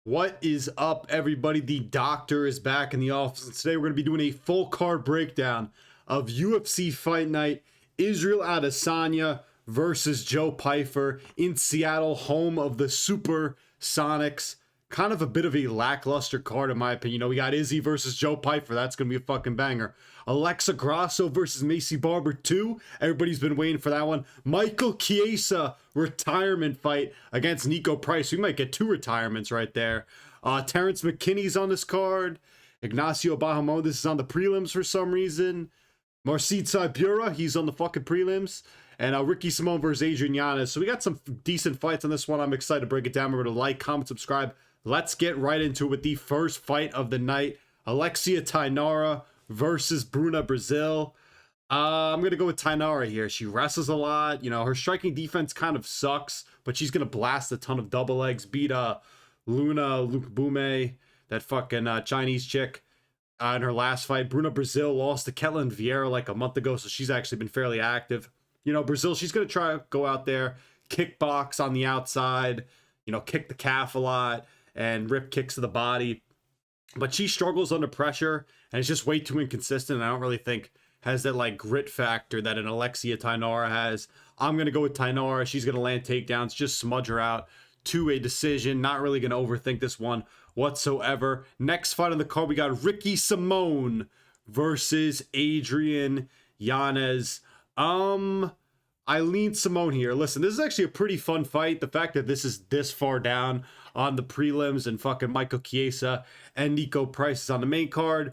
What is up, everybody? The doctor is back in the office, and today we're going to be doing a full card breakdown of UFC Fight Night, Israel Adesanya versus Joe Pyfer in Seattle, home of the Super Sonics. Kind of a bit of a lackluster card, in my opinion. You know, we got Izzy versus Joe Pyfer. That's going to be a fucking banger. Alexa Grasso versus Macy Barber 2. Everybody's been waiting for that one. Michael Chiesa retirement fight against Niko Price. We might get 2 retirements right there. Terrance McKinney's on this card. Ignacio Bahamondes is on the prelims for some reason. Marcin Tybura, he's on the fucking prelims. And Ricky Simon versus Adrian Yanez. So we got some decent fights on this one. I'm excited to break it down. Remember to like, comment, subscribe. Let's get right into it with the first fight of the night. Alexia Thainara versus Bruno Brasil. I'm going to go with Thainara here. She wrestles a lot. You know, her striking defense kind of sucks, but she's going to blast a ton of double legs. Beat Luna Lukbume, that fucking Chinese chick, in her last fight. Bruno Brasil lost to Ketlin Vieira like a month ago, so she's actually been fairly active. You know, Brazil, she's going to try to go out there, kickbox on the outside, you know, kick the calf a lot, and rip kicks to the body. But she struggles under pressure, and it's just way too inconsistent. I don't really think has that, like, grit factor that an Alexia Thainara has. I'm going to go with Thainara. She's going to land takedowns, just smudge her out to a decision. Not really going to overthink this one whatsoever. Next fight on the card, we got Ricky Simon versus Adrian Yanez. I lean Simone here. Listen, this is actually a pretty fun fight. The fact that this is this far down on the prelims and fucking Michael Chiesa and Niko Price is on the main card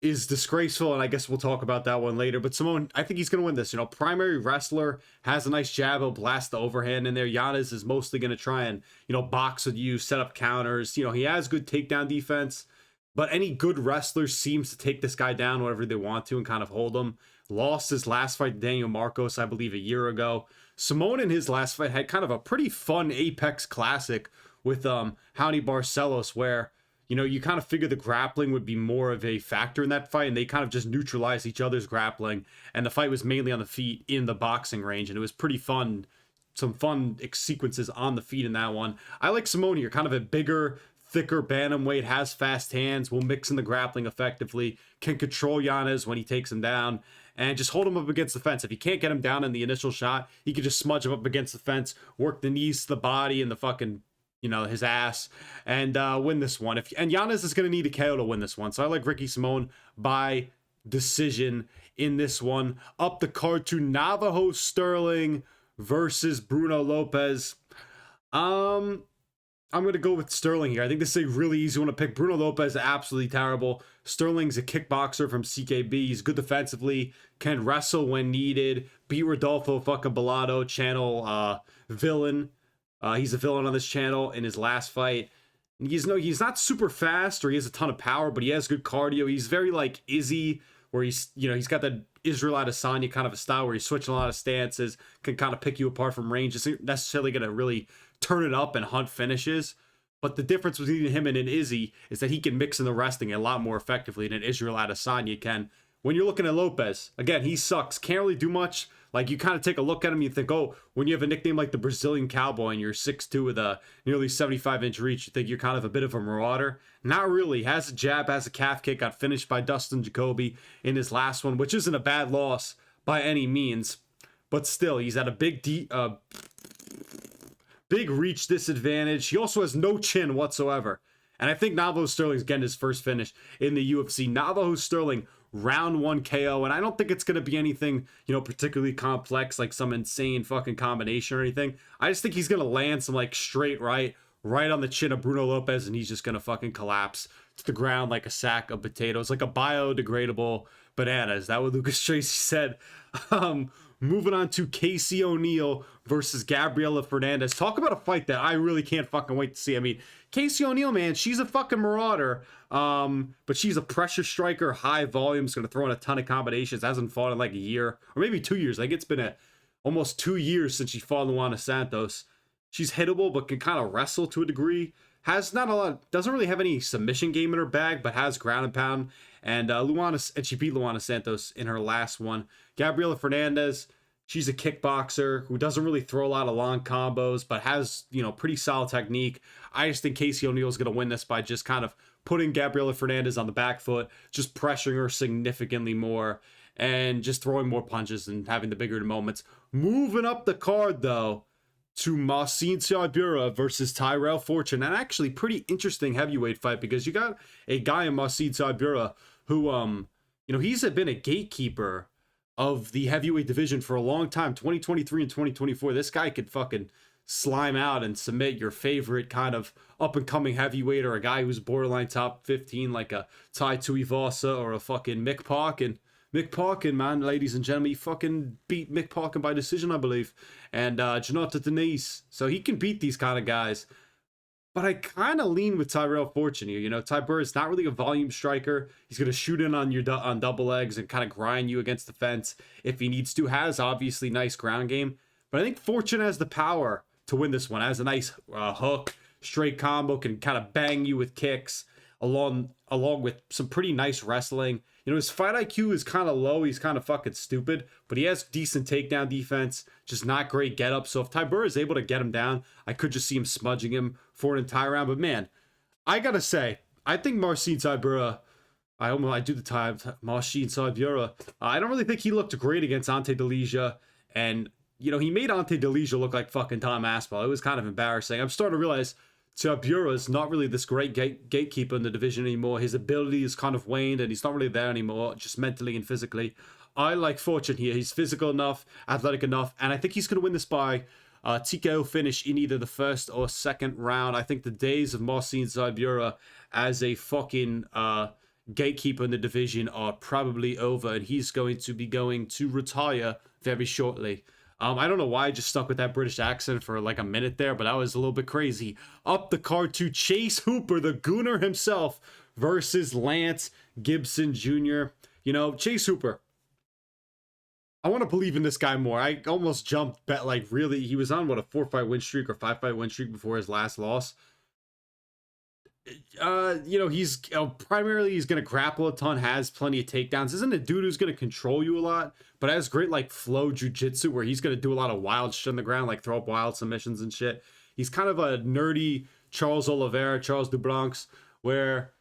is disgraceful, and I guess we'll talk about that one later. But Simone, I think he's going to win this. You know, primary wrestler, has a nice jab, he'll blast the overhand in there. Yanez is mostly going to try and, you know, box with you, set up counters. You know, he has good takedown defense, but any good wrestler seems to take this guy down whenever they want to and kind of hold him. Lost his last fight to Daniel Marcos, I believe, a year ago. Simone in his last fight had kind of a pretty fun Apex Classic with Raoni Barcelos, where, you know, you kind of figure the grappling would be more of a factor in that fight, and they kind of just neutralized each other's grappling, and the fight was mainly on the feet in the boxing range, and it was pretty fun. Some fun sequences on the feet in that one. I like Simone here, kind of a bigger, thicker bantamweight, has fast hands, will mix in the grappling effectively, can control Yanez when he takes him down, and just hold him up against the fence. If you can't get him down in the initial shot, he can just smudge him up against the fence, work the knees to the body and the fucking, you know, his ass, and win this one. And Yanez is going to need a KO to win this one. So I like Ricky Simon by decision in this one. Up the card to Navajo Stirling versus Bruno Lopes. I'm going to go with Stirling here. I think this is a really easy one to pick. Bruno Lopes is absolutely terrible. Sterling's a kickboxer from CKB. He's good defensively, can wrestle when needed, beat Rodolfo fucking Bellado, channel villain. He's a villain on this channel in his last fight. He's not super fast or he has a ton of power, but he has good cardio. He's very like Izzy, where he's, you know, he's got that Israel Adesanya kind of a style where he's switching a lot of stances, can kind of pick you apart from range. Isn't necessarily going to really turn it up and hunt finishes. But the difference between him and an Izzy is that he can mix in the wrestling a lot more effectively than Israel Adesanya can. When you're looking at Lopes, again, he sucks. Can't really do much. Like, you kind of take a look at him, you think, oh, when you have a nickname like the Brazilian Cowboy and you're 6'2" with a nearly 75-inch reach, you think you're kind of a bit of a marauder. Not really. Has a jab, has a calf kick, got finished by Dustin Jacoby in his last one, which isn't a bad loss by any means. But still, he's at a big reach disadvantage. He also has no chin whatsoever. And I think Navajo Stirling's getting his first finish in the UFC. Navajo Stirling, round 1 KO, and I don't think it's going to be anything, you know, particularly complex, like some insane fucking combination or anything. I just think he's going to land some, like, straight right on the chin of Bruno Lopes, and he's just going to fucking collapse to the ground like a sack of potatoes, like a biodegradable banana. Is that what Lucas Tracy said? Moving on to Casey O'Neill versus Gabriella Fernandes. Talk about a fight that I really can't fucking wait to see. I mean, Casey O'Neill, man, she's a fucking marauder, but she's a pressure striker, high volume, is going to throw in a ton of combinations. Hasn't fought in like a year, or maybe 2 years. I think it's been almost 2 years since she fought Luana Santos. She's hittable, but can kind of wrestle to a degree. Has not a lot, doesn't really have any submission game in her bag, but has ground and pound. And she beat Luana Santos in her last one. Gabriella Fernandes, She's a kickboxer who doesn't really throw a lot of long combos, but has, pretty solid technique. I just think Casey O'Neill's going to win this by just kind of putting Gabriella Fernandes on the back foot, just pressuring her significantly more, and just throwing more punches and having the bigger moments. Moving up the card, though, to Marcin Tybura versus Tyrell Fortune. And actually pretty interesting heavyweight fight, because you got a guy in Marcin Tybura who, he's been a gatekeeper of the heavyweight division for a long time. 2023 and 2024, this guy could fucking slime out and submit your favorite kind of up-and-coming heavyweight, or a guy who's borderline top 15 like a Tai Tuivasa or a fucking Mick Parkin. Mick Parkin, man, ladies and gentlemen, he fucking beat Mick Parkin by decision, I believe. And Jonathan Denise. So he can beat these kind of guys. But I kind of lean with Tyrell Fortune here. Tybura is not really a volume striker. He's going to shoot in on your on double legs and kind of grind you against the fence if he needs to. Has obviously nice ground game. But I think Fortune has the power to win this one. Has a nice hook, straight combo, can kind of bang you with kicks along with some pretty nice wrestling. His fight IQ is kind of low. He's kind of fucking stupid, but he has decent takedown defense, just not great get up. So if Tybura is able to get him down, I could just see him smudging him for an entire round. But man, I gotta say, I think Marcin Tybura, Marcin Tybura, I don't really think he looked great against Ante Delija. And, he made Ante Delija look like fucking Tom Aspinall. It was kind of embarrassing. I'm starting to realize Tybura is not really this great gatekeeper in the division anymore. His ability is kind of waned, and he's not really there anymore, just mentally and physically. I like Fortune here. He's physical enough, athletic enough, and I think he's going to win this by TKO finish in either the first or second round. I think the days of Marcin Tybura as a fucking gatekeeper in the division are probably over, and he's going to retire very shortly. I don't know why I just stuck with that British accent for like a minute there, but that was a little bit crazy. Up the card to Chase Hooper, the Gooner himself, versus Lance Gibson Jr. Chase Hooper, I want to believe in this guy more. I almost jumped bet, like, really, he was on, a 4-fight win streak or 5-fight win streak before his last loss. He's primarily he's gonna grapple a ton, has plenty of takedowns, isn't a dude who's gonna control you a lot, but has great like flow jiu-jitsu where he's gonna do a lot of wild shit on the ground, like throw up wild submissions and shit. He's kind of a nerdy Charles Dublancs, where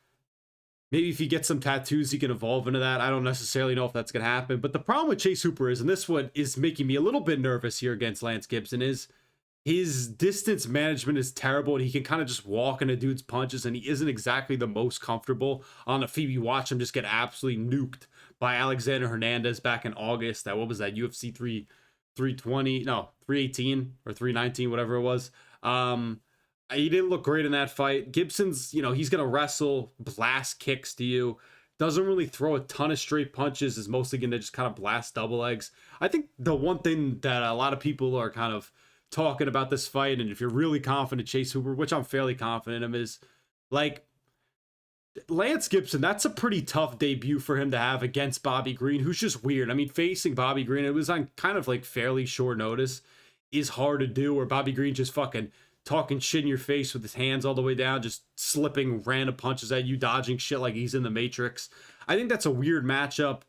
maybe if he gets some tattoos he can evolve into that. I don't necessarily know if that's gonna happen, but the problem with Chase Hooper is, and this one is making me a little bit nervous here against Lance Gibson, is his distance management is terrible, and he can kind of just walk into dude's punches, and he isn't exactly the most comfortable on the feet. We watch him just get absolutely nuked by Alexander Hernandez back in August. What was that, UFC 318 or 319, whatever it was. He didn't look great in that fight. Gibson's, he's going to wrestle, blast kicks to you. Doesn't really throw a ton of straight punches, is mostly going to just kind of blast double legs. I think the one thing that a lot of people are kind of talking about this fight, and if you're really confident Chase Hooper, which I'm fairly confident in him, is like Lance Gibson, that's a pretty tough debut for him to have against Bobby Green, who's just weird. I mean, facing Bobby Green, it was on kind of like fairly short notice, is hard to do, where Bobby Green just fucking talking shit in your face with his hands all the way down, just slipping random punches at you, dodging shit like he's in the Matrix. I think that's a weird matchup.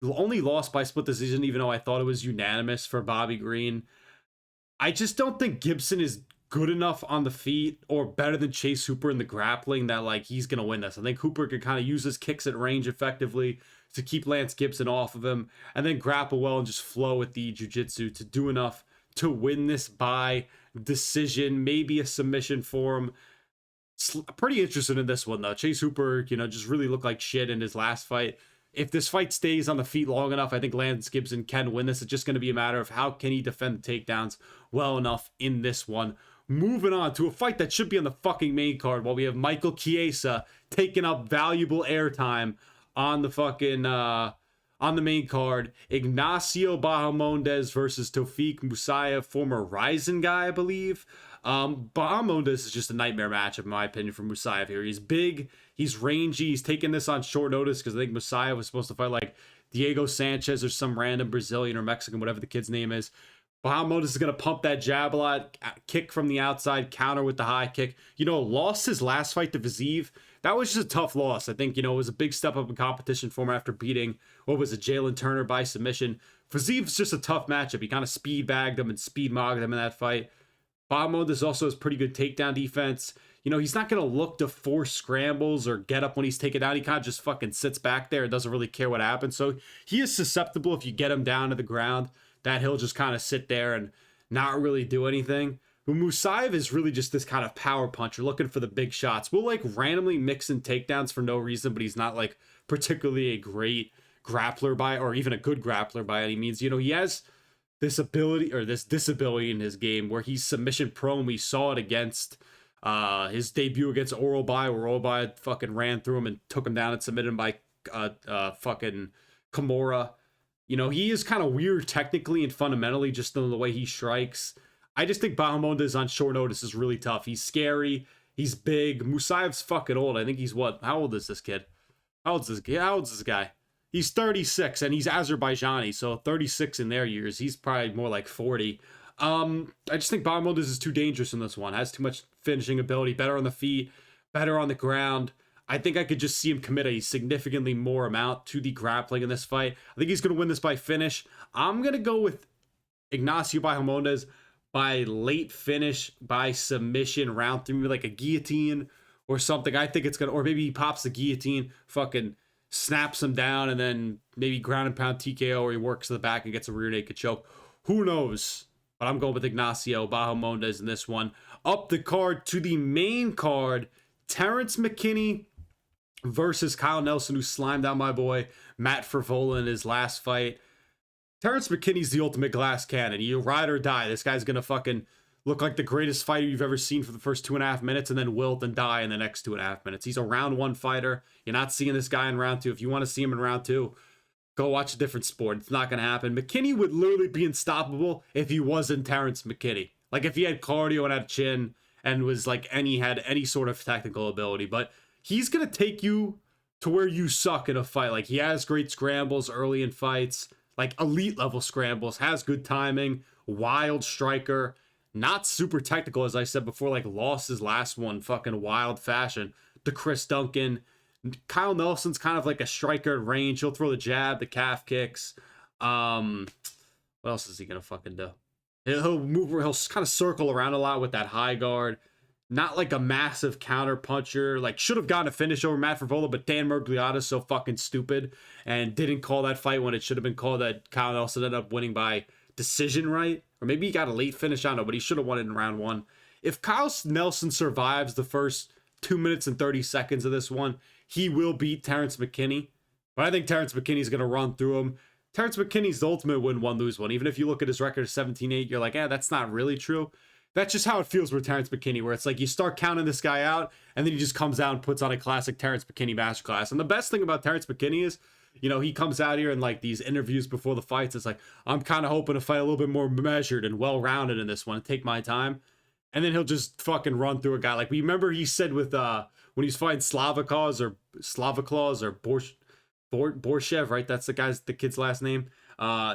Only lost by split decision, even though I thought it was unanimous for Bobby Green. I just don't think Gibson is good enough on the feet or better than Chase Hooper in the grappling that like he's going to win this. I think Hooper could kind of use his kicks at range effectively to keep Lance Gibson off of him, and then grapple well and just flow with the jiu-jitsu to do enough to win this by decision, maybe a submission for him. Pretty interested in this one though. Chase Hooper, just really looked like shit in his last fight. If this fight stays on the feet long enough, I think Lance Gibson can win this. It's just going to be a matter of how can he defend the takedowns well enough in this one. Moving on to a fight that should be on the fucking main card, while we have Michael Chiesa taking up valuable airtime on the fucking on the main card. Ignacio Bahamondes versus Tofiq Musayev, former Ryzen guy, I believe. Bahamondes is just a nightmare matchup, in my opinion, for Musayev here. He's big, he's rangy, he's taking this on short notice because I think Musayev was supposed to fight like Diego Sanchez or some random Brazilian or Mexican, whatever the kid's name is. Bahamondes is going to pump that jab a lot, kick from the outside, counter with the high kick. Lost his last fight to Vazeev. That was just a tough loss. I think, it was a big step up in competition for him after beating, what was it, Jalen Turner by submission. Vazeev's just a tough matchup. He kind of speed bagged him and speed mogged him in that fight. Bahamondes also has pretty good takedown defense. He's not going to look to force scrambles or get up when he's taken down. He kind of just fucking sits back there and doesn't really care what happens. So he is susceptible if you get him down to the ground, that he'll just kind of sit there and not really do anything. But Musayev is really just this kind of power puncher looking for the big shots. We'll randomly mix in takedowns for no reason, but he's not particularly a great grappler or even a good grappler by any means. He has this ability or this disability in his game where he's submission prone. We saw it against his debut against Orobai, where Orobai fucking ran through him and took him down and submitted him by fucking Kimura. He is kind of weird technically and fundamentally just in the way he strikes. I just think Bahamondes on short notice is really tough. He's scary. He's big. Musayev's fucking old. I think he's what? How old is this kid? How old is this guy? He's 36 and he's Azerbaijani, so 36 in their years. He's probably more like 40. I just think Bahamondes is too dangerous in this one. Has too much finishing ability. Better on the feet. Better on the ground. I think I could just see him commit a significantly more amount to the grappling in this fight. I think he's going to win this by finish. I'm going to go with Ignacio Bahamondes by late finish, by submission, round 3, maybe like a guillotine or something. I think it's going to, or maybe he pops the guillotine, fucking snaps him down, and then maybe ground and pound TKO, or he works to the back and gets a rear naked choke. Who knows? But I'm going with Ignacio Bahamondes in this one. Up the card to the main card, Terrance McKinney versus Kyle Nelson, who slimed down my boy Matt Frevola in his last fight. Terrance McKinney's the ultimate glass cannon. You ride or die. This guy's going to fucking look like the greatest fighter you've ever seen for the first 2.5 minutes and then wilt and die in the next 2.5 minutes. He's a round 1 fighter. You're not seeing this guy in round 2. If you want to see him in round 2, go watch a different sport. It's not going to happen. McKinney would literally be unstoppable if he wasn't Terrance McKinney. If he had cardio and had a chin and was and he had any sort of technical ability. But he's going to take you to where you suck in a fight. He has great scrambles early in fights, elite level scrambles, has good timing, wild striker, not super technical, as I said before, lost his last one, fucking wild fashion to Chris Duncan. Kyle Nelson's kind of like a striker at range. He'll throw the jab, the calf kicks. What else is he going to fucking do? He'll move, he'll kind of circle around a lot with that high guard. Not a massive counter puncher. Should have gotten a finish over Matt Frevola, but Dan Miragliotta's so fucking stupid and didn't call that fight when it should have been called, that Kyle Nelson ended up winning by decision, right? Or maybe he got a late finish, I don't know, but he should have won it in round 1. If Kyle Nelson survives the first 2 minutes and 30 seconds of this one, he will beat Terrance McKinney. But I think Terrance McKinney's going to run through him. Terrance McKinney's the ultimate win one, lose one. Even if you look at his record of 17-8, you're like, that's not really true. That's just how it feels with Terrance McKinney, where it's you start counting this guy out, and then he just comes out and puts on a classic Terrance McKinney masterclass. And the best thing about Terrance McKinney is, he comes out here in these interviews before the fights. It's I'm kind of hoping to fight a little bit more measured and well-rounded in this one and take my time. And then he'll just fucking run through a guy. Remember he said with, when he's fighting Slavakos or Borshev, right? That's the kid's last name.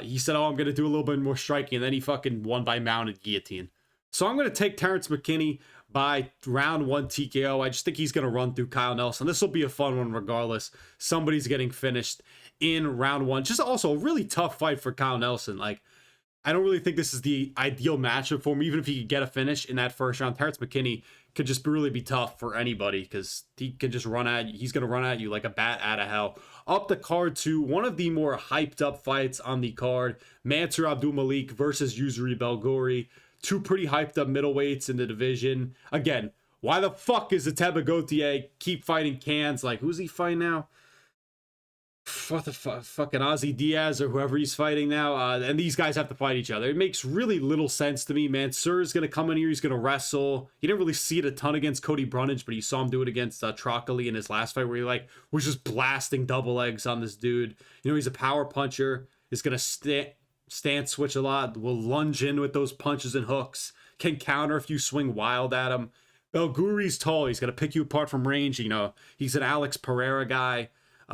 He said, I'm going to do a little bit more striking. And then he fucking won by mounted guillotine. So I'm going to take Terrance McKinney by round 1 TKO. I just think he's going to run through Kyle Nelson. This will be a fun one regardless. Somebody's getting finished in round 1. Just also a really tough fight for Kyle Nelson. I don't really think this is the ideal matchup for him. Even if he could get a finish in that first round, Terrance McKinney could just really be tough for anybody because he can just run at you. He's going to run at you like a bat out of hell. Up the card to one of the more hyped up fights on the card, Mansur Abdul-Mailk versus Yousri Belgaroui. 2 pretty hyped up middleweights in the division. Again, why the fuck is Ateba Gauthier keep fighting cans? Who's he fighting now? What the fuck? Fucking Ozzy Diaz or whoever he's fighting now. And these guys have to fight each other. It makes really little sense to me. Mansur is going to come in here. He's going to wrestle. You didn't really see it a ton against Cody Brundage, but you saw him do it against Trocoli in his last fight where he was just blasting double legs on this dude. He's a power puncher. He's going to stance switch a lot, will lunge in with those punches and hooks, can counter if you swing wild at him. Belgaroui's tall. He's going to pick you apart from range. He's an Alex Pereira guy.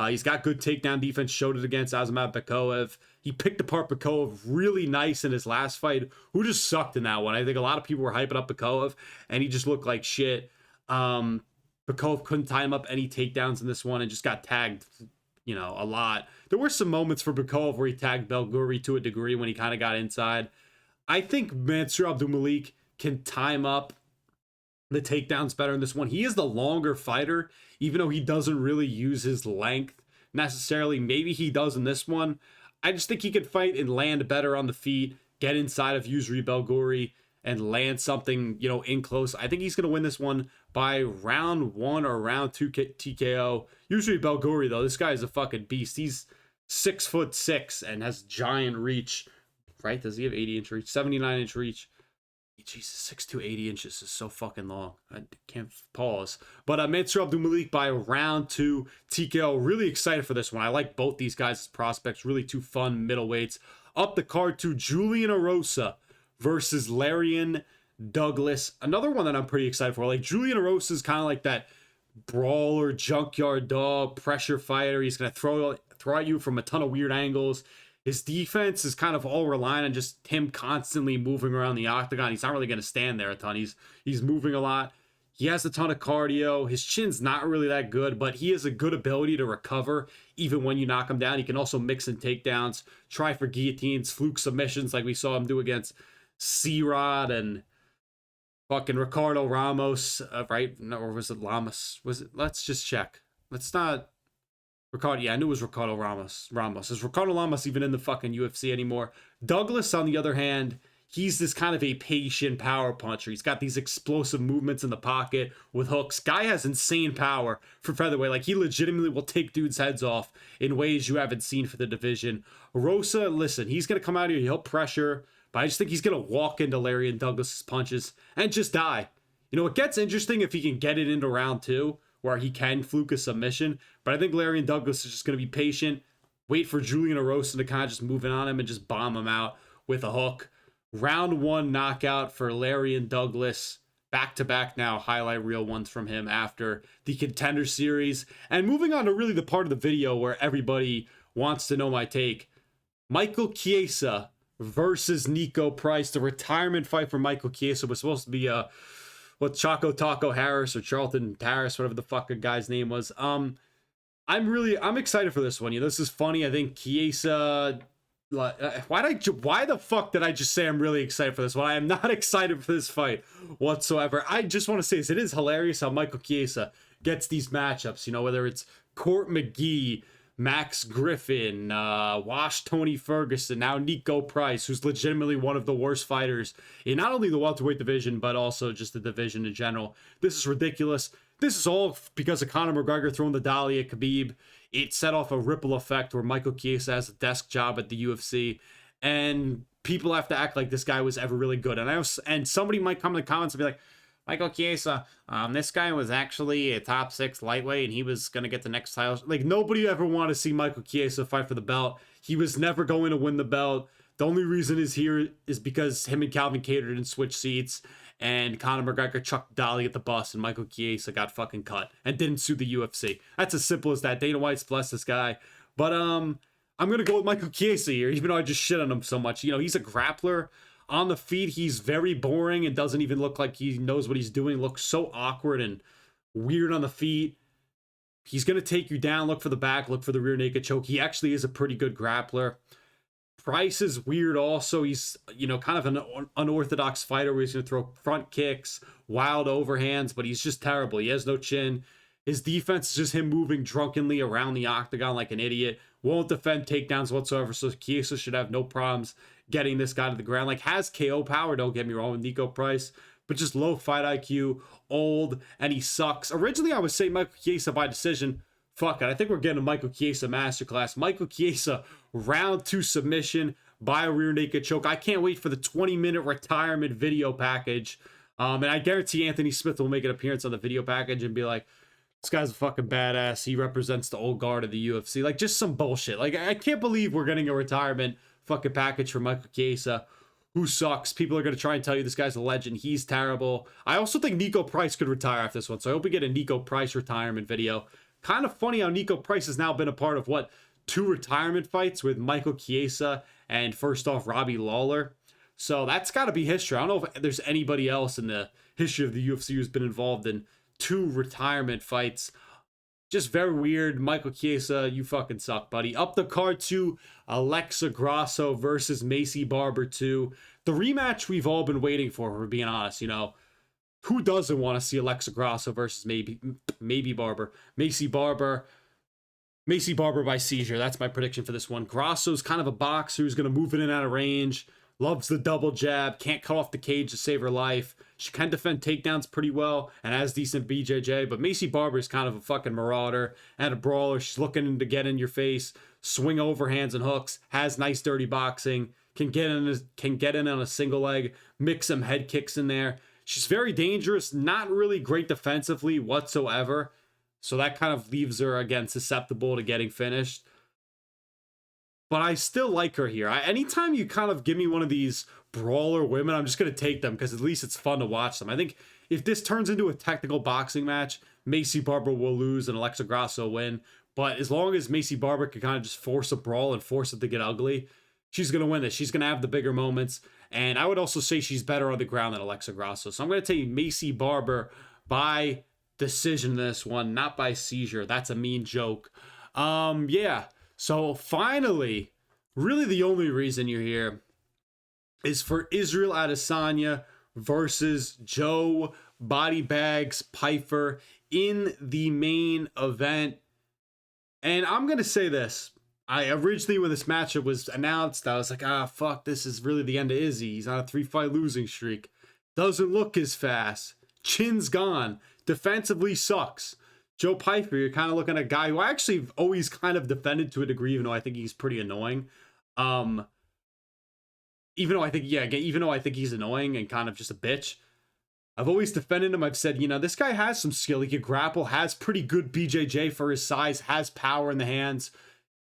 He's got good takedown defense, showed it against Azamat. He picked apart Bikoev really nice in his last fight, who just sucked in that one. I think a lot of people were hyping up Bikoev, and he just looked like shit. Bikoev couldn't time up any takedowns in this one and just got tagged, a lot. There were some moments for Bikoev where he tagged Belgaroui to a degree when he kind of got inside. I think Mansur Abdul-Mailk can time up the takedowns better in this one. He is the longer fighter, even though he doesn't really use his length necessarily. Maybe he does in this one. I just think he could fight and land better on the feet, get inside of Yousri Belgaroui, and land something, in close. I think he's going to win this one by round 1 or round 2 TKO. Yousri Belgaroui, though, this guy is a fucking beast. He's 6'6" and has giant reach, right? Does he have 80-inch reach? 79-inch reach. Jesus, 6'2", 80 inches is so fucking long. I can't pause. But Mansur Abdul-Mailk by round 2 TKO. Really excited for this one. I like both these guys as prospects. Really two fun middleweights. Up the card to Julian Erosa versus Lerryan Douglas. Another one that I'm pretty excited for. Like, Julian Erosa is kind of like that brawler, junkyard dog, pressure fighter. He's going to throw at you from a ton of weird angles. His defense is kind of all relying on just him constantly moving around the octagon. He's not really going to stand there a ton. He's moving a lot. He has a ton of cardio. His chin's not really that good, but he has a good ability to recover even when you knock him down. He can also mix in takedowns, try for guillotines, fluke submissions like we saw him do against C-Rod and fucking Ricardo Ramos, right? No, or was it Lamas? Let's just check. Let's not... Ricardo, yeah, I knew it was Ricardo Ramos. Is Ricardo Ramos even in the fucking UFC anymore? Douglas, on the other hand, he's this kind of a patient power puncher. He's got these explosive movements in the pocket with hooks. Guy has insane power for featherweight. Like, he legitimately will take dudes' heads off in ways you haven't seen for the division. Rosa, listen, he's going to come out here, he'll pressure, but I just think he's going to walk into Lerryan Douglas's punches and just die. It gets interesting if he can get it into round 2, where he can fluke a submission. But I think Lerryan Douglas is just going to be patient, wait for Julian Erosa to kind of just move in on him and just bomb him out with a hook. Round 1 knockout for Lerryan Douglas. Back-to-back now highlight reel ones from him after the Contender Series. And moving on to really the part of the video where everybody wants to know my take. Michael Chiesa versus Niko Price. The retirement fight for Michael Chiesa was supposed to be Choco Taco Harris or Charlton Harris, whatever the fuck a guy's name was. I'm excited for this one. This is funny. I think Chiesa, why the fuck did I just say I'm really excited for this one? I am not excited for this fight whatsoever. I just want to say this. It is hilarious how Michael Chiesa gets these matchups, whether it's Court McGee, Max Griffin, Wash Tony Ferguson, now Niko Price, who's legitimately one of the worst fighters in not only the welterweight division, but also just the division in general. This is ridiculous. This is all because of Conor McGregor throwing the dolly at Khabib. It set off a ripple effect where Michael Chiesa has a desk job at the UFC, and people have to act like this guy was ever really good. And somebody might come in the comments and be like, Michael Chiesa, this guy was actually a top 6 lightweight and he was going to get the next title. Like, nobody ever wanted to see Michael Chiesa fight for the belt. He was never going to win the belt. The only reason he's here is because him and Calvin Kattar didn't switch seats and Conor McGregor chucked Dolly at the bus and Michael Chiesa got fucking cut and didn't sue the UFC. That's as simple as that. Dana White's blessed this guy. But I'm going to go with Michael Chiesa here, even though I just shit on him so much. He's a grappler. On the feet, he's very boring and doesn't even look like he knows what he's doing. Looks so awkward and weird on the feet. He's going to take you down, look for the back, look for the rear naked choke. He actually is a pretty good grappler. Price is weird also. He's, kind of an unorthodox fighter where he's going to throw front kicks, wild overhands, but he's just terrible. He has no chin. His defense is just him moving drunkenly around the octagon like an idiot. Won't defend takedowns whatsoever, so Chiesa should have no problems getting this guy to the ground. Like, has KO power, don't get me wrong, with Niko Price, but just low fight IQ, old, and he sucks. Originally, I would say Michael Chiesa by decision. Fuck it, I think we're getting a Michael Chiesa masterclass. Michael Chiesa, round 2 submission by a rear naked choke. I can't wait for the 20-minute retirement video package. And I guarantee Anthony Smith will make an appearance on the video package and be like, this guy's a fucking badass. He represents the old guard of the UFC. Like, just some bullshit. Like, I can't believe we're getting a retirement fucking package for Michael Chiesa, who sucks. People are going to try and tell you this guy's a legend. He's terrible. I also think Niko Price could retire after this one, so I hope we get a Niko Price retirement video. Kind of funny how Niko Price has now been a part of, what, 2 retirement fights with Michael Chiesa and first off Robbie Lawler. So that's got to be history. I don't know if there's anybody else in the history of the UFC who's been involved in 2 retirement fights. Just very weird. Michael Chiesa, you fucking suck, buddy. Up the card to Alexa Grasso versus Macy Barber 2. The rematch we've all been waiting for being honest. You know, who doesn't want to see Alexa Grasso versus maybe Barber? Macy Barber by seizure. That's my prediction for this one. Grasso's kind of a boxer who's going to move in and out of range. Loves the double jab. Can't cut off the cage to save her life. She can defend takedowns pretty well and has decent BJJ. But Macy Barber is kind of a fucking marauder and a brawler. She's looking to get in your face, swing overhands and hooks. Has nice dirty boxing. Can get in on a single leg. Mix some head kicks in there. She's very dangerous. Not really great defensively whatsoever. So that kind of leaves her, again, susceptible to getting finished. But I still like her here. Anytime you kind of give me one of these brawler women, I'm just going to take them because at least it's fun to watch them. I think if this turns into a technical boxing match, Macy Barber will lose and Alexa Grasso will win. But as long as Macy Barber can kind of just force a brawl and force it to get ugly, she's going to win this. She's going to have the bigger moments. And I would also say she's better on the ground than Alexa Grasso. So I'm going to take Macy Barber by decision in this one, not by seizure. That's a mean joke. Yeah. So finally, really the only reason you're here is for Israel Adesanya versus Joe Body Bags Pyfer in the main event. And I'm going to say this. I originally, when this matchup was announced, I was like, fuck, this is really the end of Izzy. He's on a 3-fight losing streak. Doesn't look as fast. Chin's gone. Defensively sucks. Joe Pyfer, you're kind of looking at a guy who I actually have always kind of defended to a degree, even though I think he's pretty annoying. Even though I think he's annoying and kind of just a bitch. I've always defended him. I've said, this guy has some skill. He can grapple, has pretty good BJJ for his size, has power in the hands.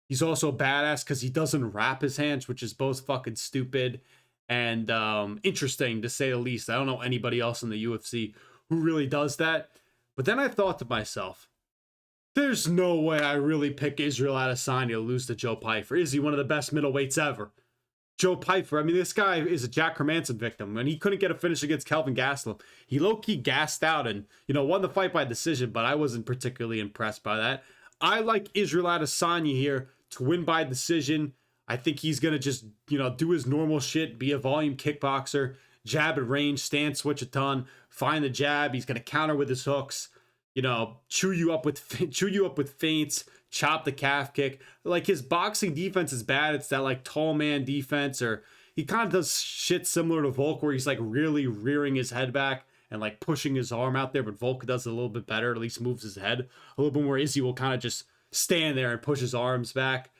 He's also a badass because he doesn't wrap his hands, which is both fucking stupid and interesting to say the least. I don't know anybody else in the UFC who really does that. But then I thought to myself, there's no way I really pick Israel Adesanya to lose to Joe Pyfer. Is he one of the best middleweights ever? Joe Pyfer, I mean, this guy is a Jack Hermanson victim. When he couldn't get a finish against Kelvin Gastelum, he low-key gassed out and, won the fight by decision, but I wasn't particularly impressed by that. I like Israel Adesanya here to win by decision. I think he's going to just, do his normal shit, be a volume kickboxer, jab at range, stand switch a ton, find the jab. He's going to counter with his hooks, chew you up with feints, chop the calf kick. Like, his boxing defense is bad. It's that like tall man defense, or he kind of does shit similar to Volk where he's like really rearing his head back and like pushing his arm out there, but Volk does it a little bit better, at least moves his head a little bit more. Izzy will kind of just stand there and push his arms back.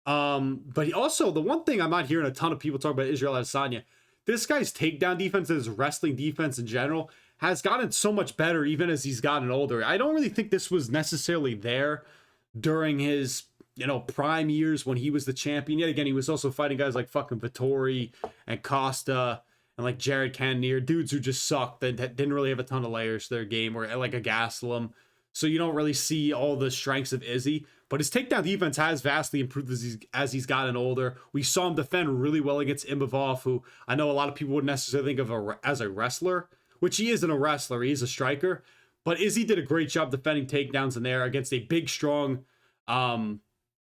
But he also, the one thing I'm not hearing a ton of people talk about Israel Adesanya, this guy's takedown defense and his wrestling defense in general has gotten so much better even as he's gotten older. I don't really think this was necessarily there during his, prime years when he was the champion. Yet again, he was also fighting guys like fucking Vettori and Costa and like Jared Cannonier, dudes who just sucked, that didn't really have a ton of layers to their game, or like a Gastelum. So you don't really see all the strengths of Izzy. But his takedown defense has vastly improved as he's gotten older. We saw him defend really well against Imavov, who I know a lot of people wouldn't necessarily think of as a wrestler, which he isn't a wrestler. He is a striker. But Izzy did a great job defending takedowns in there against a big, strong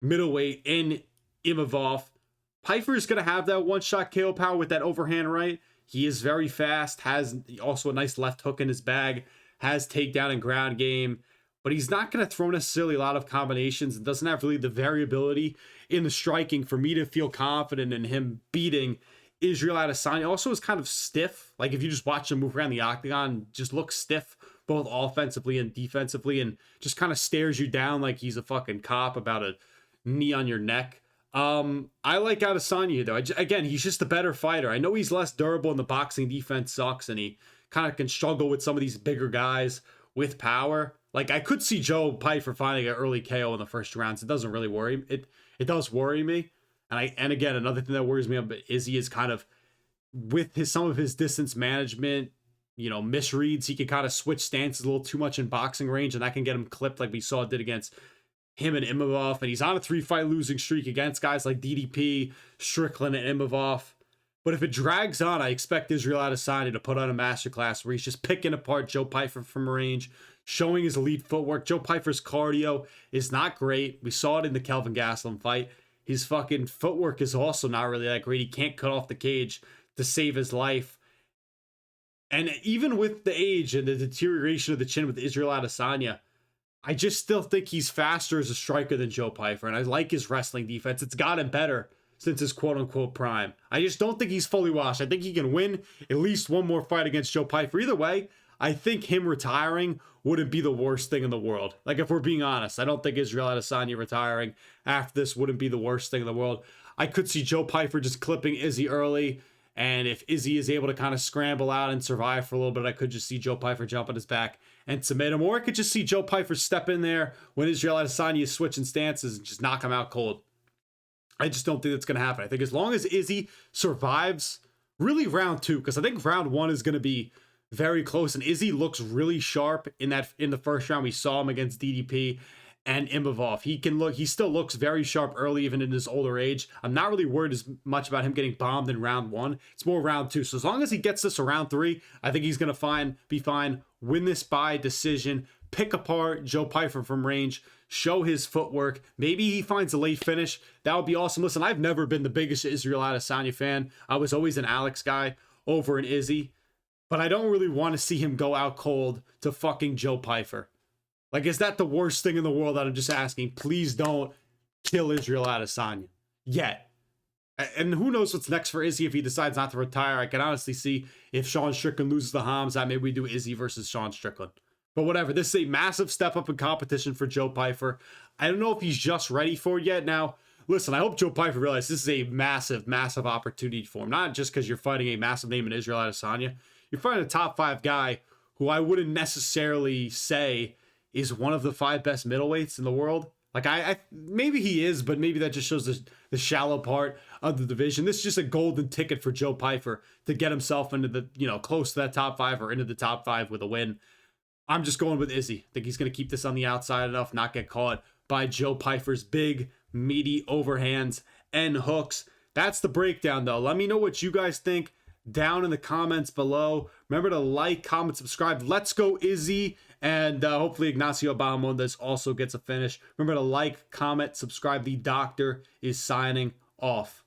middleweight in Imavov. Pyfer is going to have that one-shot KO power with that overhand right. He is very fast, has also a nice left hook in his bag, has takedown and ground game. But he's not going to throw necessarily a lot of combinations and doesn't have really the variability in the striking for me to feel confident in him beating Israel Adesanya. Also is kind of stiff. Like, if you just watch him move around the octagon, just looks stiff both offensively and defensively and just kind of stares you down like he's a fucking cop about a knee on your neck. I like Adesanya, though. Again, he's just a better fighter. I know he's less durable and the boxing defense sucks and he kind of can struggle with some of these bigger guys with power. Like, I could see Joe Pyfer finding an early KO in the first rounds. It doesn't really worry me. It does worry me. And again, another thing that worries me is he is kind of, with some of his distance management, misreads. He can kind of switch stances a little too much in boxing range, and that can get him clipped like we saw it did against him and Imavov. And he's on a 3-fight losing streak against guys like DDP, Strickland, and Imavov. But if it drags on, I expect Israel Adesanya to put on a masterclass where he's just picking apart Joe Pyfer from range, showing his elite footwork. Joe Pyfer's cardio is not great. We saw it in the Kelvin Gastelum fight. His fucking footwork is also not really that great. He can't cut off the cage to save his life. And even with the age and the deterioration of the chin with Israel Adesanya, I just still think he's faster as a striker than Joe Pyfer. And I like his wrestling defense. It's gotten better since his quote-unquote prime. I just don't think he's fully washed. I think he can win at least one more fight against Joe Pyfer. Either way, I think him retiring wouldn't be the worst thing in the world. Like, if we're being honest, I don't think Israel Adesanya retiring after this wouldn't be the worst thing in the world. I could see Joe Pyfer just clipping Izzy early, and if Izzy is able to kind of scramble out and survive for a little bit, I could just see Joe Pyfer jump on his back and submit him. Or I could just see Joe Pyfer step in there when Israel Adesanya is switching stances and just knock him out cold. I just don't think that's going to happen. I think as long as Izzy survives, really round 2, because I think round 1 is going to be very close, and Izzy looks really sharp in the first round. We saw him against DDP and Imavov. He still looks very sharp early, even in his older age. I'm not really worried as much about him getting bombed in round 1. It's more round 2. So as long as he gets this to round 3, I think he's going to be fine, win this by decision, pick apart Joe Pyfer from range, show his footwork. Maybe he finds a late finish. That would be awesome. Listen, I've never been the biggest Israel Adesanya fan. I was always an Alex guy over an Izzy. But I don't really want to see him go out cold to fucking Joe Pyfer. Like, is that the worst thing in the world that I'm just asking? Please don't kill Israel Adesanya yet. And who knows what's next for Izzy if he decides not to retire. I can honestly see if Sean Strickland loses the Hams, that maybe we do Izzy versus Sean Strickland. But whatever, this is a massive step up in competition for Joe Pyfer. I don't know if he's just ready for it yet. Now, listen, I hope Joe Pyfer realizes this is a massive, massive opportunity for him. Not just because you're fighting a massive name in Israel Adesanya. You're fighting a top 5 guy who I wouldn't necessarily say is one of the 5 best middleweights in the world. Like, I maybe he is, but maybe that just shows the shallow part of the division. This is just a golden ticket for Joe Pyfer to get himself into the, close to that top 5 or into the top 5 with a win. I'm just going with Izzy. I think he's going to keep this on the outside enough, not get caught by Joe Pyfer's big, meaty overhands and hooks. That's the breakdown, though. Let me know what you guys think down in the comments below. Remember to like, comment, subscribe. Let's go Izzy. And hopefully Ignacio Bahamondes also gets a finish. Remember to like, comment, subscribe. The doctor is signing off.